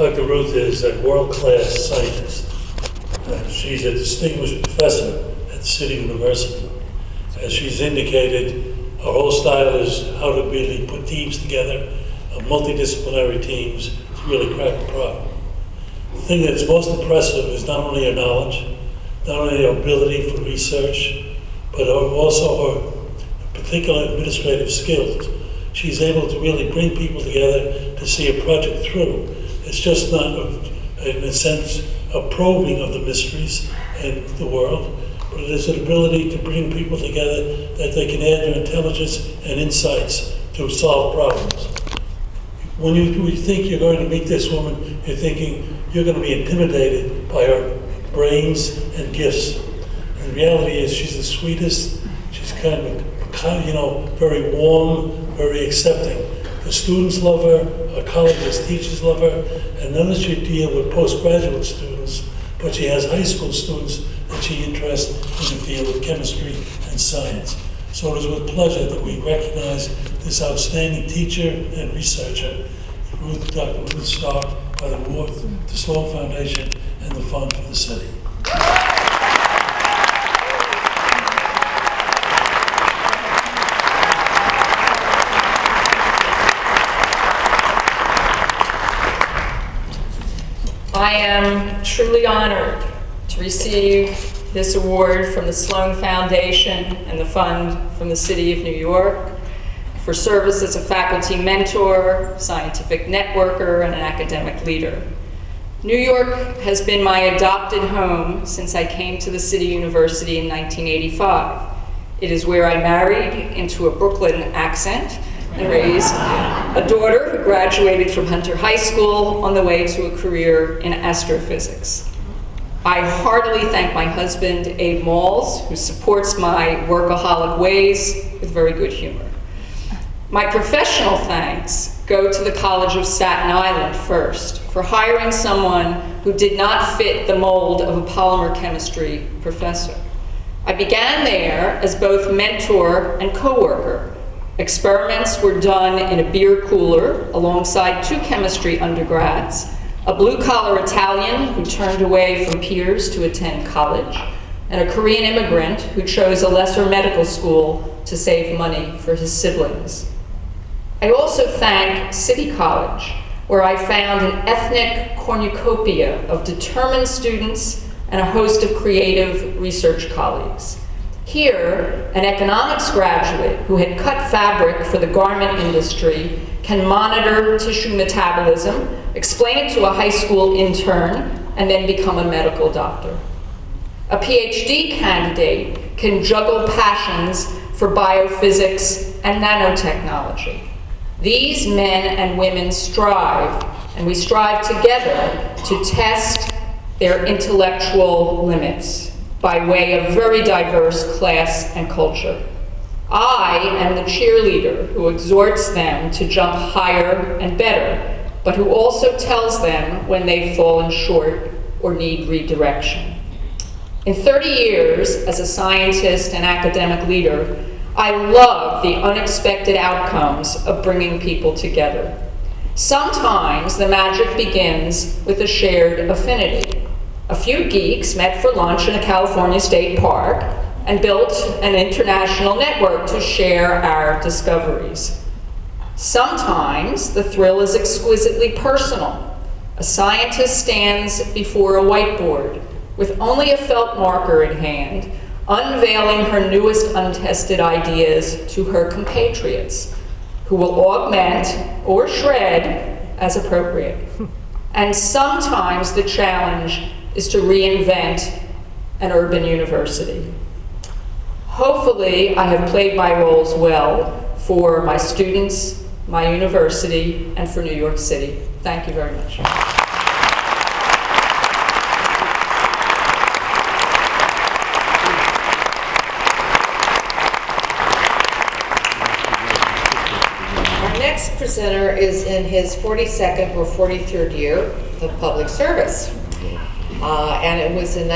Dr. Ruth is a world-class scientist. She's a distinguished professor at the City University. As she's indicated, her whole style is how to really put teams together, multidisciplinary teams, to really crack a problem. The thing that's most impressive is not only her knowledge, not only her ability for research, but also her particular administrative skills. She's able to really bring people together to see a project through. It's just not, in a sense, a probing of the mysteries in the world, but it is an ability to bring people together that they can add their intelligence and insights to solve problems. When you think you're going to meet this woman, you're thinking you're going to be intimidated by her brains and gifts. And the reality is she's the sweetest, she's kind of, very warm, very accepting. The students love her, her colleges, teachers love her, and not does she deal with postgraduate students, but she has high school students that she interests in the field of chemistry and science. So it is with pleasure that we recognize this outstanding teacher and researcher, Dr. Ruth Stark, by the award of the Sloan Foundation and the Fund for the City. I am truly honored to receive this award from the Sloan Foundation and the Fund from the City of New York for service as a faculty mentor, scientific networker, and an academic leader. New York has been my adopted home since I came to the City University in 1985. It is where I married into a Brooklyn accent and raised a daughter who graduated from Hunter High School on the way to a career in astrophysics. I heartily thank my husband, Abe Malls, who supports my workaholic ways with very good humor. My professional thanks go to the College of Staten Island first for hiring someone who did not fit the mold of a polymer chemistry professor. I began there as both mentor and coworker. Experiments were done in a beer cooler alongside two chemistry undergrads, a blue-collar Italian who turned away from peers to attend college, and a Korean immigrant who chose a lesser medical school to save money for his siblings. I also thank City College, where I found an ethnic cornucopia of determined students and a host of creative research colleagues. Here, an economics graduate who had cut fabric for the garment industry can monitor tissue metabolism, explain it to a high school intern, and then become a medical doctor. A PhD candidate can juggle passions for biophysics and nanotechnology. These men and women strive, and we strive together to test their intellectual limits by way of very diverse class and culture. I am the cheerleader who exhorts them to jump higher and better, but who also tells them when they've fallen short or need redirection. In 30 years as a scientist and academic leader, I love the unexpected outcomes of bringing people together. Sometimes the magic begins with a shared affinity. A few geeks met for lunch in a California state park and built an international network to share our discoveries. Sometimes the thrill is exquisitely personal. A scientist stands before a whiteboard with only a felt marker in hand, unveiling her newest untested ideas to her compatriots, who will augment or shred as appropriate. And sometimes the challenge is to reinvent an urban university. Hopefully, I have played my roles well for my students, my university, and for New York City. Thank you very much. Our next presenter is in his 42nd or 43rd year of public service. And it was in